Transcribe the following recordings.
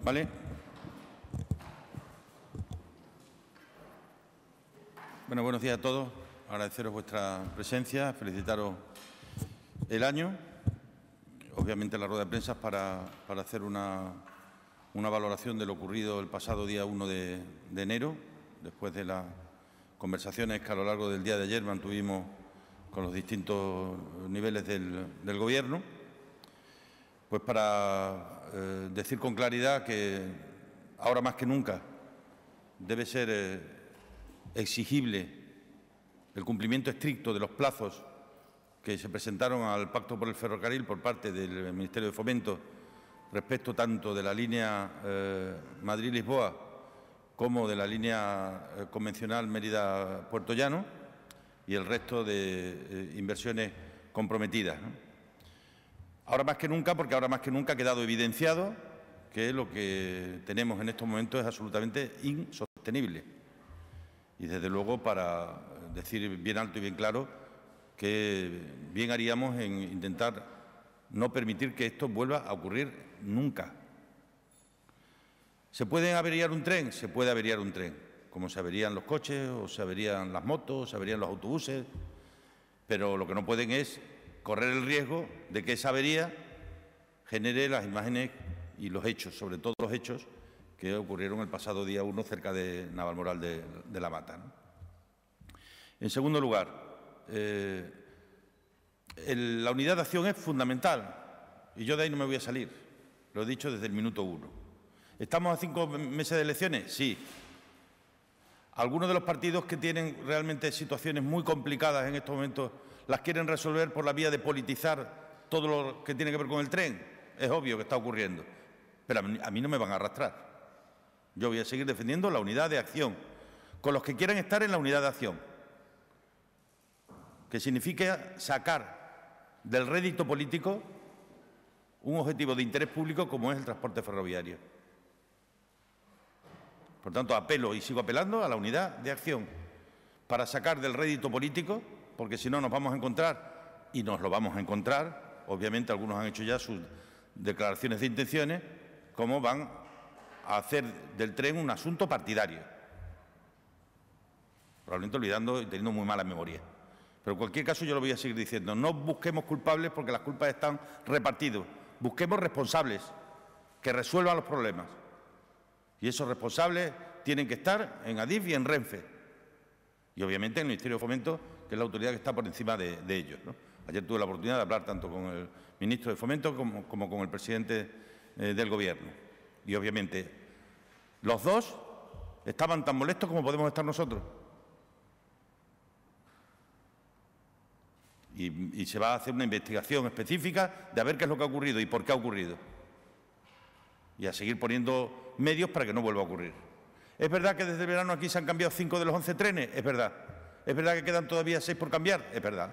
¿Vale? Bueno, buenos días a todos. Agradeceros vuestra presencia, felicitaros el año. Obviamente la rueda de prensa para hacer una valoración de lo ocurrido el pasado día 1 de enero, después de las conversaciones que a lo largo del día de ayer mantuvimos con los distintos niveles del Gobierno, pues para decir con claridad que ahora más que nunca debe ser exigible el cumplimiento estricto de los plazos que se presentaron al Pacto por el Ferrocarril por parte del Ministerio de Fomento respecto tanto de la línea Madrid-Lisboa como de la línea convencional Mérida-Puerto Llano y el resto de inversiones comprometidas, ¿no? Ahora más que nunca, porque ahora más que nunca ha quedado evidenciado que lo que tenemos en estos momentos es absolutamente insostenible. Y, desde luego, para decir bien alto y bien claro que bien haríamos en intentar no permitir que esto vuelva a ocurrir nunca. ¿Se puede averiar un tren? Se puede averiar un tren, como se averían los coches, o se averían las motos, o se averían los autobuses, pero lo que no pueden es correr el riesgo de que esa avería genere las imágenes y los hechos, sobre todo los hechos que ocurrieron el pasado día 1 cerca de Navalmoral de la Mata, ¿no? En segundo lugar, la unidad de acción es fundamental y yo de ahí no me voy a salir, lo he dicho desde el minuto 1. ¿Estamos a 5 meses de elecciones? Sí. Algunos de los partidos que tienen realmente situaciones muy complicadas en estos momentos las quieren resolver por la vía de politizar todo lo que tiene que ver con el tren. Es obvio que está ocurriendo, pero a mí no me van a arrastrar. Yo voy a seguir defendiendo la unidad de acción, con los que quieran estar en la unidad de acción, que significa sacar del rédito político un objetivo de interés público como es el transporte ferroviario. Por tanto, apelo y sigo apelando a la unidad de acción para sacar del rédito político, porque si no nos vamos a encontrar, y nos lo vamos a encontrar, obviamente algunos han hecho ya sus declaraciones de intenciones, cómo van a hacer del tren un asunto partidario, probablemente olvidando y teniendo muy mala memoria. Pero en cualquier caso yo lo voy a seguir diciendo, no busquemos culpables porque las culpas están repartidas, busquemos responsables que resuelvan los problemas. Y esos responsables tienen que estar en Adif y en Renfe. Y obviamente en el Ministerio de Fomento, que es la autoridad que está por encima de ellos, ¿no? Ayer tuve la oportunidad de hablar tanto con el ministro de Fomento como con el presidente del Gobierno. Y obviamente los dos estaban tan molestos como podemos estar nosotros. Y se va a hacer una investigación específica de a ver qué es lo que ha ocurrido y por qué ha ocurrido. Y a seguir poniendo medios para que no vuelva a ocurrir. ¿Es verdad que desde el verano aquí se han cambiado 5 de los 11 trenes? Es verdad. ¿Es verdad que quedan todavía 6 por cambiar? Es verdad.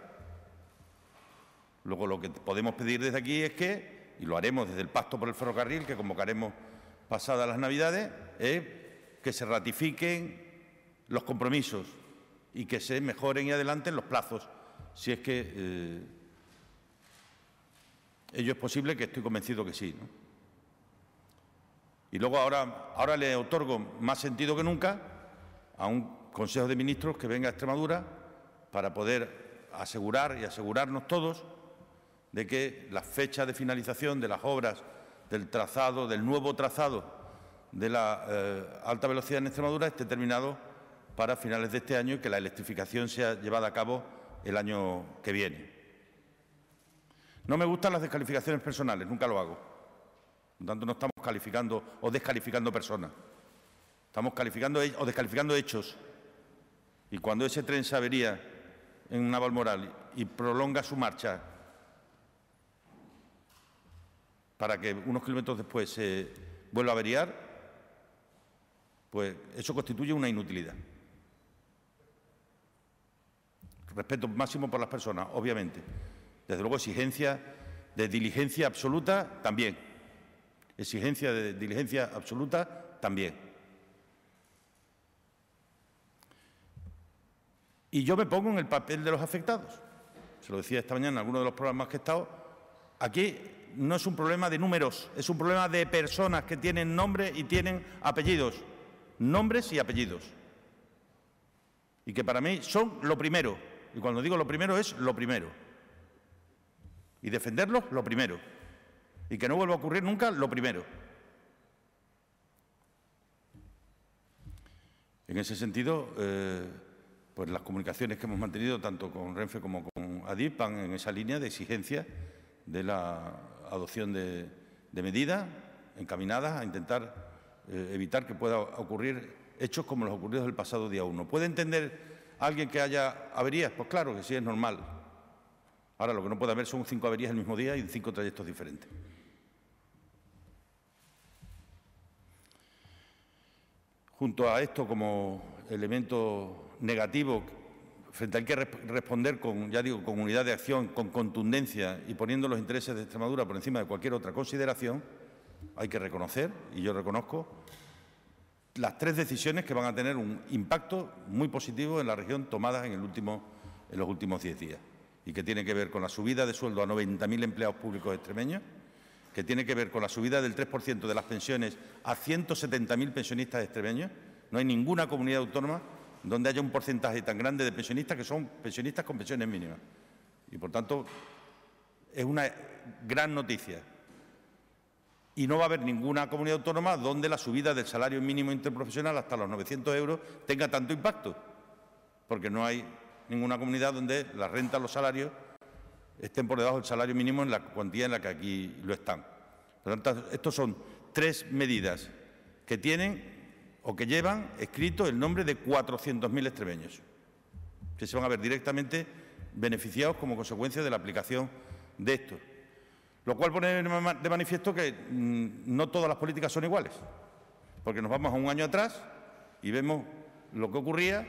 Luego lo que podemos pedir desde aquí es que, y lo haremos desde el Pacto por el Ferrocarril, que convocaremos pasadas las Navidades, es que se ratifiquen los compromisos y que se mejoren y adelanten los plazos, si es que ello es posible, que estoy convencido que sí, ¿no? Y luego ahora le otorgo más sentido que nunca a un Consejo de Ministros que venga a Extremadura para poder asegurar y asegurarnos todos de que la fecha de finalización de las obras del trazado, del nuevo trazado de la alta velocidad en Extremadura esté terminado para finales de este año y que la electrificación sea llevada a cabo el año que viene. No me gustan las descalificaciones personales, nunca lo hago. Por tanto, no estamos calificando o descalificando personas. Estamos calificando o descalificando hechos. Y cuando ese tren se avería en Navalmoral y prolonga su marcha para que unos kilómetros después se vuelva a averiar, pues eso constituye una inutilidad. Respeto máximo por las personas, obviamente. Desde luego, exigencia de diligencia absoluta también. Exigencia de diligencia absoluta también. Y yo me pongo en el papel de los afectados. Se lo decía esta mañana en alguno de los programas que he estado. Aquí no es un problema de números, es un problema de personas que tienen nombre y tienen apellidos, nombres y apellidos. Y que para mí son lo primero. Y cuando digo lo primero es lo primero. Y defenderlos, lo primero. Y que no vuelva a ocurrir nunca, lo primero. En ese sentido, pues las comunicaciones que hemos mantenido tanto con Renfe como con Adif van en esa línea de exigencia de la adopción de medidas encaminadas a intentar evitar que pueda ocurrir hechos como los ocurridos el pasado día 1. ¿Puede entender alguien que haya averías? Pues claro que sí, es normal. Ahora, lo que no puede haber son 5 averías el mismo día y 5 trayectos diferentes. Junto a esto, como elemento negativo, frente al que responder con, ya digo, con unidad de acción, con contundencia y poniendo los intereses de Extremadura por encima de cualquier otra consideración, hay que reconocer, y yo reconozco, las 3 decisiones que van a tener un impacto muy positivo en la región tomadas en los últimos 10 días, y que tiene que ver con la subida de sueldo a 90.000 empleados públicos extremeños, que tiene que ver con la subida del 3% de las pensiones a 170.000 pensionistas extremeños. No hay ninguna comunidad autónoma donde haya un porcentaje tan grande de pensionistas que son pensionistas con pensiones mínimas. Y, por tanto, es una gran noticia. Y no va a haber ninguna comunidad autónoma donde la subida del salario mínimo interprofesional hasta los 900 euros tenga tanto impacto, porque no hay ninguna comunidad donde las rentas, los salarios estén por debajo del salario mínimo en la cuantía en la que aquí lo están. Por lo tanto, estos son 3 medidas que tienen o que llevan escrito el nombre de 400.000 extremeños, que se van a ver directamente beneficiados como consecuencia de la aplicación de esto. Lo cual pone de manifiesto que no todas las políticas son iguales, porque nos vamos a un año atrás y vemos lo que ocurría,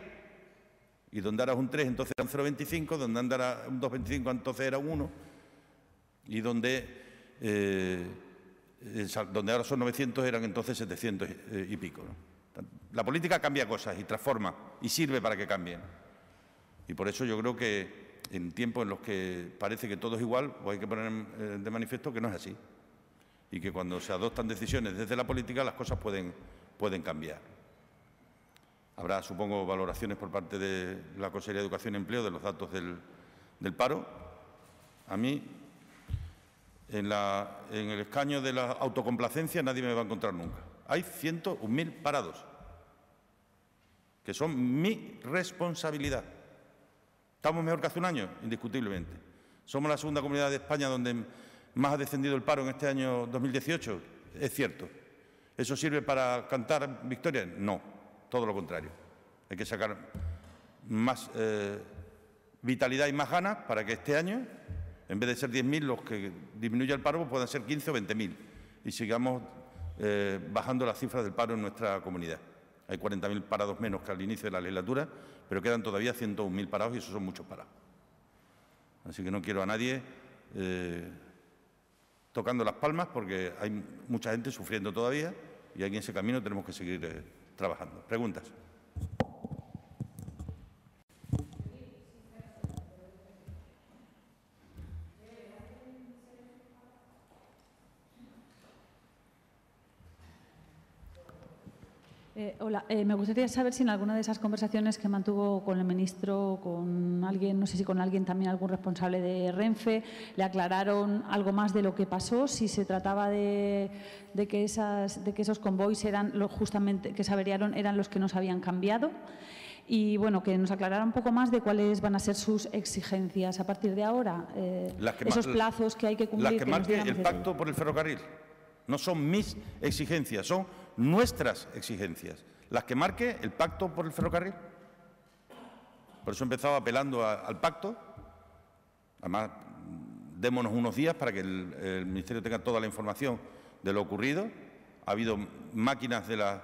y donde era un 3, entonces era un 0,25, donde era un 2,25, entonces era un 1, y donde ahora son 900, eran entonces 700 y pico, ¿no? La política cambia cosas y transforma, y sirve para que cambien. Y por eso yo creo que en tiempos en los que parece que todo es igual, pues hay que poner de manifiesto que no es así. Y que cuando se adoptan decisiones desde la política, las cosas pueden cambiar. Habrá, supongo, valoraciones por parte de la Consejería de Educación y Empleo de los datos del paro. A mí, en el escaño de la autocomplacencia, nadie me va a encontrar nunca. Hay 101.000 parados, que son mi responsabilidad. ¿Estamos mejor que hace un año? Indiscutiblemente. ¿Somos la segunda comunidad de España donde más ha descendido el paro en este año 2018? Es cierto. ¿Eso sirve para cantar victorias? No, todo lo contrario. Hay que sacar más vitalidad y más ganas para que este año, en vez de ser 10.000 los que disminuya el paro, puedan ser 15 o 20.000 y sigamos bajando las cifras del paro en nuestra comunidad. Hay 40.000 parados menos que al inicio de la legislatura, pero quedan todavía 101.000 parados y esos son muchos parados. Así que no quiero a nadie tocando las palmas, porque hay mucha gente sufriendo todavía y en ese camino tenemos que seguir trabajando. Preguntas. Hola, me gustaría saber si en alguna de esas conversaciones que mantuvo con el ministro, con alguien, no sé si con alguien también, algún responsable de Renfe, le aclararon algo más de lo que pasó, si se trataba de que esos convoys eran justamente que se averiaron, eran los que nos habían cambiado. Y, bueno, que nos aclarara un poco más de cuáles van a ser sus exigencias a partir de ahora, esos plazos que hay que cumplir. Las que marque el pacto por el ferrocarril. No son mis exigencias, son nuestras exigencias. Las que marque el pacto por el ferrocarril. Por eso empezaba apelando al pacto. Además, démonos unos días para que el Ministerio tenga toda la información de lo ocurrido. Ha habido máquinas de las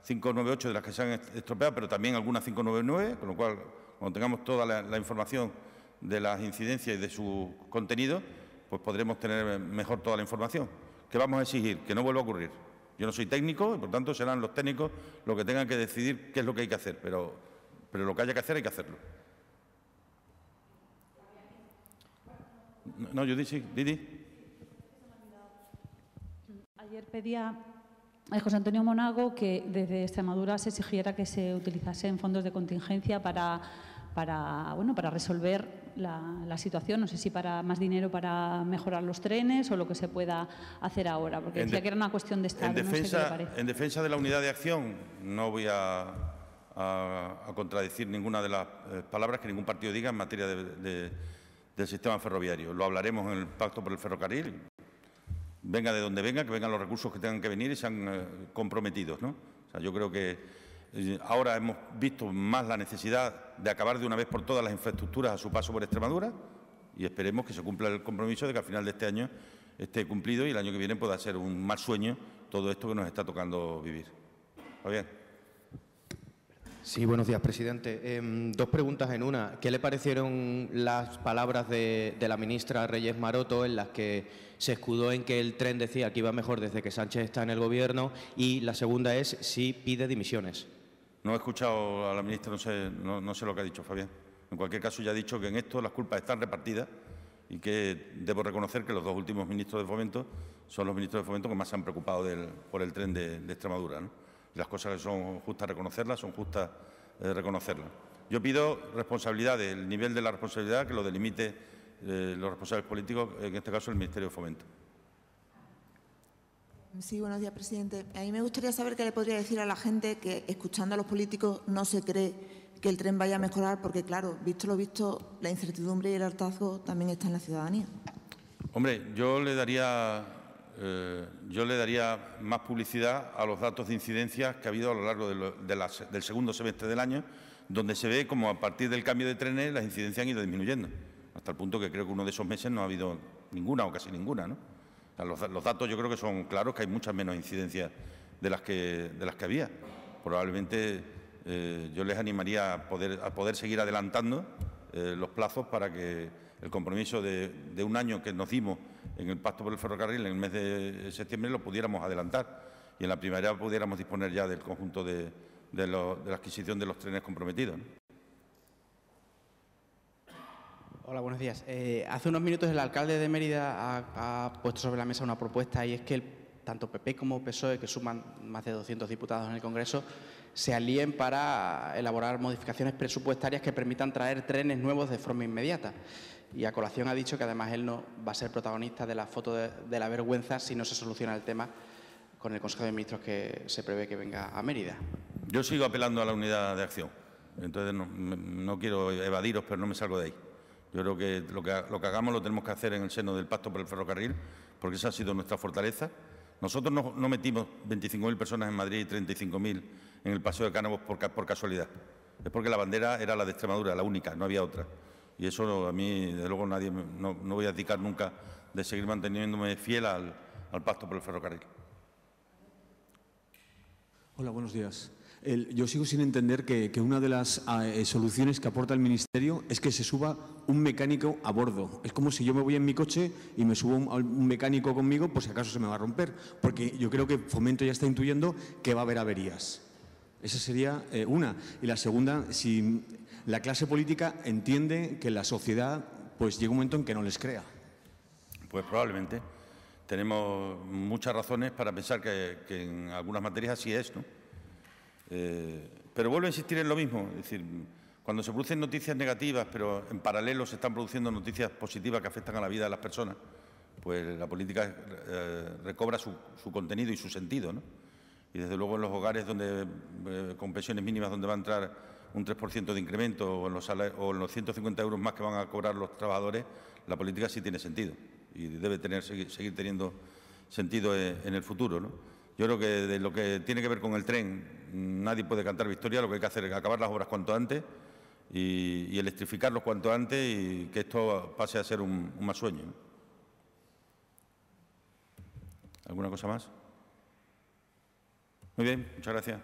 598 de las que se han estropeado, pero también algunas 599, con lo cual, cuando tengamos toda la información de las incidencias y de su contenido, pues podremos tener mejor toda la información. ¿Qué vamos a exigir? Que no vuelva a ocurrir. Yo no soy técnico y, por tanto, serán los técnicos los que tengan que decidir qué es lo que hay que hacer, pero lo que haya que hacer, hay que hacerlo. No, Judici, Didi. Ayer pedía José Antonio Monago que desde Extremadura se exigiera que se utilizasen fondos de contingencia para resolver la situación. No sé si para más dinero para mejorar los trenes o lo que se pueda hacer ahora, porque decía que era una cuestión de Estado. En defensa de la unidad de acción, no voy a contradecir ninguna de las palabras que ningún partido diga en materia del sistema ferroviario. Lo hablaremos en el Pacto por el Ferrocarril. Venga de donde venga, que vengan los recursos que tengan que venir y sean comprometidos, ¿no? O sea, yo creo que ahora hemos visto más la necesidad de acabar de una vez por todas las infraestructuras a su paso por Extremadura y esperemos que se cumpla el compromiso de que al final de este año esté cumplido y el año que viene pueda ser un mal sueño todo esto que nos está tocando vivir. ¿Está bien? Sí, buenos días, presidente. Dos preguntas en una. ¿Qué le parecieron las palabras de la ministra Reyes Maroto en las que se escudó en que el tren decía que iba mejor desde que Sánchez está en el Gobierno? Y la segunda es si pide dimisiones. No he escuchado a la ministra, no sé lo que ha dicho, Fabián. En cualquier caso, ya ha dicho que en esto las culpas están repartidas y que debo reconocer que los dos últimos ministros de Fomento son los ministros de Fomento que más se han preocupado por el tren de Extremadura, ¿no? Y las cosas que son justas reconocerlas, son justas reconocerlas. Yo pido responsabilidad, el nivel de la responsabilidad que lo delimite los responsables políticos, en este caso el Ministerio de Fomento. Sí, buenos días, presidente. A mí me gustaría saber qué le podría decir a la gente que, escuchando a los políticos, no se cree que el tren vaya a mejorar, porque, claro, visto lo visto, la incertidumbre y el hartazgo también está en la ciudadanía. Hombre, yo le daría más publicidad a los datos de incidencia que ha habido a lo largo del segundo semestre del año, donde se ve como a partir del cambio de trenes las incidencias han ido disminuyendo, hasta el punto que creo que uno de esos meses no ha habido ninguna o casi ninguna, ¿no? O sea, los datos yo creo que son claros, que hay muchas menos incidencias de las que había. Probablemente yo les animaría a poder seguir adelantando los plazos para que el compromiso de un año que nos dimos en el Pacto por el Ferrocarril en el mes de septiembre lo pudiéramos adelantar y en la primavera pudiéramos disponer ya del conjunto de la adquisición de los trenes comprometidos, ¿no? Hola, buenos días. Hace unos minutos el alcalde de Mérida ha puesto sobre la mesa una propuesta y es que tanto PP como PSOE, que suman más de 200 diputados en el Congreso, se alíen para elaborar modificaciones presupuestarias que permitan traer trenes nuevos de forma inmediata. Y a colación ha dicho que además él no va a ser protagonista de la foto de la vergüenza si no se soluciona el tema con el Consejo de Ministros que se prevé que venga a Mérida. Yo sigo apelando a la unidad de acción. Entonces no quiero evadiros, pero no me salgo de ahí. Yo creo que lo que hagamos lo tenemos que hacer en el seno del Pacto por el Ferrocarril, porque esa ha sido nuestra fortaleza. Nosotros no metimos 25.000 personas en Madrid y 35.000 en el Paseo de Cánovas por casualidad. Es porque la bandera era la de Extremadura, la única, no había otra. Y eso a mí, desde luego, no voy a abdicar nunca de seguir manteniéndome fiel al Pacto por el Ferrocarril. Hola, buenos días. Yo sigo sin entender que una de las soluciones que aporta el Ministerio es que se suba un mecánico a bordo. Es como si yo me voy en mi coche y me subo un mecánico conmigo por si acaso se me va a romper, porque yo creo que Fomento ya está intuyendo que va a haber averías. Esa sería una. Y la segunda, si la clase política entiende que la sociedad pues llega un momento en que no les crea. Pues probablemente. Tenemos muchas razones para pensar que en algunas materias así es, ¿no? Pero vuelvo a insistir en lo mismo, es decir, cuando se producen noticias negativas, pero en paralelo se están produciendo noticias positivas que afectan a la vida de las personas, pues la política recobra su contenido y su sentido, ¿no? Y desde luego en los hogares donde con pensiones mínimas donde va a entrar un 3% de incremento o en los 150 euros más que van a cobrar los trabajadores, la política sí tiene sentido y debe seguir teniendo sentido en el futuro, ¿no? Yo creo que de lo que tiene que ver con el tren nadie puede cantar victoria, lo que hay que hacer es acabar las obras cuanto antes y electrificarlos cuanto antes y que esto pase a ser un mal sueño, ¿no? ¿Alguna cosa más? Muy bien, muchas gracias.